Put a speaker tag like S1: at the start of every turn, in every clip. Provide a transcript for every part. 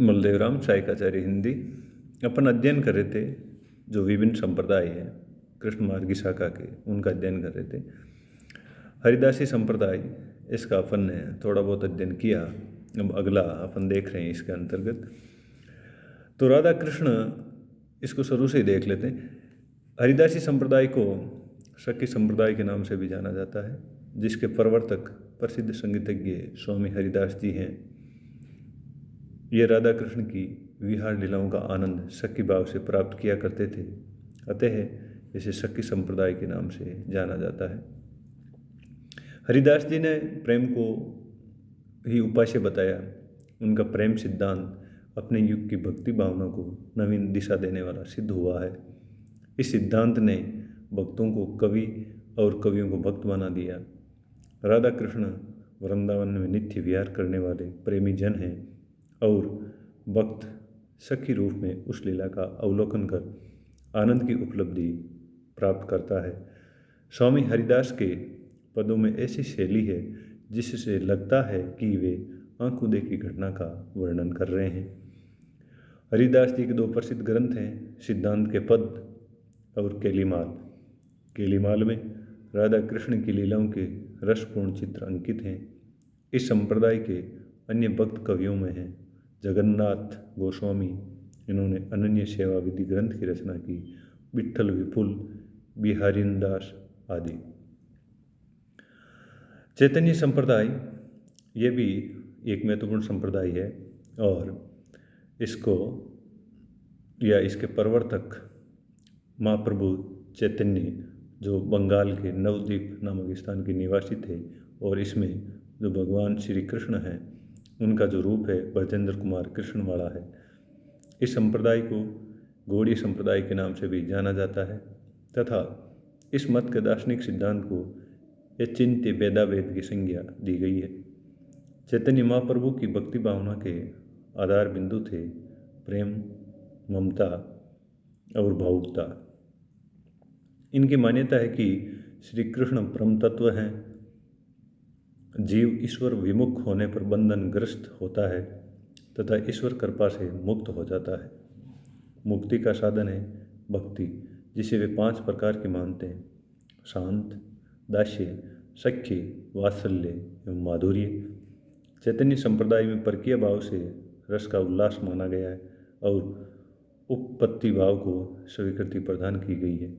S1: बलदेवराम सायकाचार्य हिंदी। अपन अध्ययन कर रहे थे जो विभिन्न संप्रदाय हैं कृष्ण मार्ग की शाखा के, उनका अध्ययन कर रहे थे। हरिदासी संप्रदाय, इसका अपन ने थोड़ा बहुत अध्ययन किया। अब अगला अपन देख रहे हैं इसके अंतर्गत। तो राधा कृष्ण, इसको शुरू से ही देख लेते हैं। हरिदासी संप्रदाय को शक्ति संप्रदाय के नाम से भी जाना जाता है, जिसके प्रवर्तक प्रसिद्ध संगीतज्ञ स्वामी हरिदास जी हैं। ये राधा कृष्ण की विहार लीलाओं का आनंद शक्ति भाव से प्राप्त किया करते थे, अतः इसे शक्ति संप्रदाय के नाम से जाना जाता है। हरिदास जी ने प्रेम को ही उपास्य बताया। उनका प्रेम सिद्धांत अपने युग की भक्ति भावना को नवीन दिशा देने वाला सिद्ध हुआ है। इस सिद्धांत ने भक्तों को कवि और कवियों को भक्त बना दिया। राधा कृष्ण वृंदावन में नित्य विहार करने वाले प्रेमी जन हैं और भक्त सखी रूप में उस लीला का अवलोकन कर आनंद की उपलब्धि प्राप्त करता है। स्वामी हरिदास के पदों में ऐसी शैली है जिससे लगता है कि वे आंखों देखी घटना का वर्णन कर रहे हैं। हरिदास जी के दो प्रसिद्ध ग्रंथ हैं, सिद्धांत के पद और केलीमाल। केलीमाल में राधा कृष्ण की लीलाओं के रसपूर्ण चित्र अंकित हैं। इस संप्रदाय के अन्य भक्त कवियों में हैं जगन्नाथ गोस्वामी, इन्होंने अनन्य सेवा विधि ग्रंथ की रचना की, विट्ठल विपुल, बिहारीदास आदि। चैतन्य संप्रदाय, ये भी एक महत्वपूर्ण संप्रदाय है और इसको या इसके प्रवर्तक महाप्रभु चैतन्य, जो बंगाल के नवद्वीप नामक स्थान के निवासी थे, और इसमें जो भगवान श्री कृष्ण हैं उनका जो रूप है ब्रजेंद्र कुमार कृष्णवाड़ा है। इस संप्रदाय को गौड़ीय संप्रदाय के नाम से भी जाना जाता है तथा इस मत के दार्शनिक सिद्धांत को चिंत्य वेदावेद की संज्ञा दी गई है। चैतन्य महाप्रभु की भक्ति भावना के आधार बिंदु थे प्रेम, ममता और भावुकता। इनकी मान्यता है कि श्री कृष्ण परम तत्व हैं। जीव ईश्वर विमुख होने पर बंधनग्रस्त होता है तथा ईश्वर कृपा से मुक्त हो जाता है। मुक्ति का साधन है भक्ति, जिसे वे 5 प्रकार की मानते हैं: शांत, दास्य, सख्य, वात्सल्य एवं माधुर्य। चैतन्य संप्रदाय में परकीय भाव से रस का उल्लास माना गया है और उपपत्ति भाव को स्वीकृति प्रदान की गई है।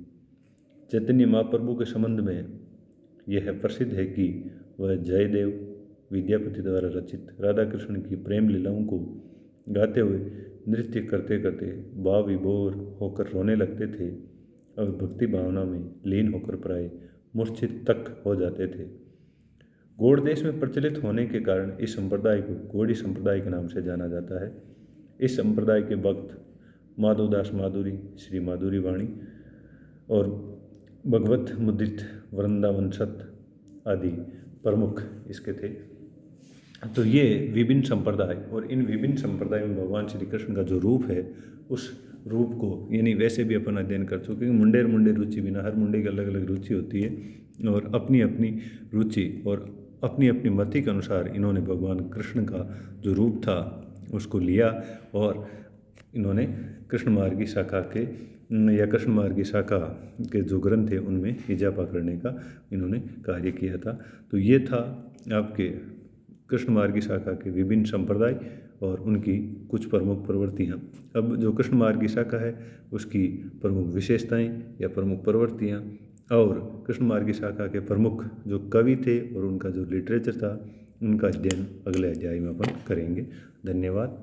S1: चैतन्य महाप्रभु के संबंध में यह प्रसिद्ध है कि वह जयदेव विद्यापति द्वारा रचित राधा कृष्ण की प्रेम लीलाओं को गाते हुए नृत्य करते करते भाव विभोर होकर रोने लगते थे और भक्ति भावना में लीन होकर प्राय मूर्छित तक हो जाते थे। गौड़ देश में प्रचलित होने के कारण इस संप्रदाय को गौड़ी संप्रदाय के नाम से जाना जाता है। इस संप्रदाय के भक्त माधवदास माधुरी, श्री माधुरी वाणी और भगवत मुद्रित वृंदावन सत आदि प्रमुख इसके थे। तो ये विभिन्न संप्रदाय, और इन विभिन्न संप्रदाय में भगवान श्री कृष्ण का जो रूप है उस रूप को, यानी वैसे भी अपन अध्ययन कर चुके हैं। मुंडेर मुंडे रुचि बिना, हर मुंडे की अलग अलग रुचि होती है और अपनी अपनी रुचि और अपनी अपनी मति के अनुसार इन्होंने भगवान कृष्ण का जो रूप था उसको लिया और इन्होंने कृष्ण मार्ग की शाखा के या कृष्ण मार्ग की शाखा के जो ग्रंथ थे उनमें इजाफा करने का इन्होंने कार्य किया था। तो ये था आपके कृष्ण मार्ग की शाखा के विभिन्न संप्रदाय और उनकी कुछ प्रमुख प्रवृत्तियाँ। अब जो कृष्ण मार्ग की शाखा है उसकी प्रमुख विशेषताएं या प्रमुख प्रवृत्तियाँ और कृष्ण मार्ग की शाखा के प्रमुख जो कवि थे और उनका जो लिटरेचर था, उनका अध्ययन अगले अध्याय में अपन करेंगे। धन्यवाद।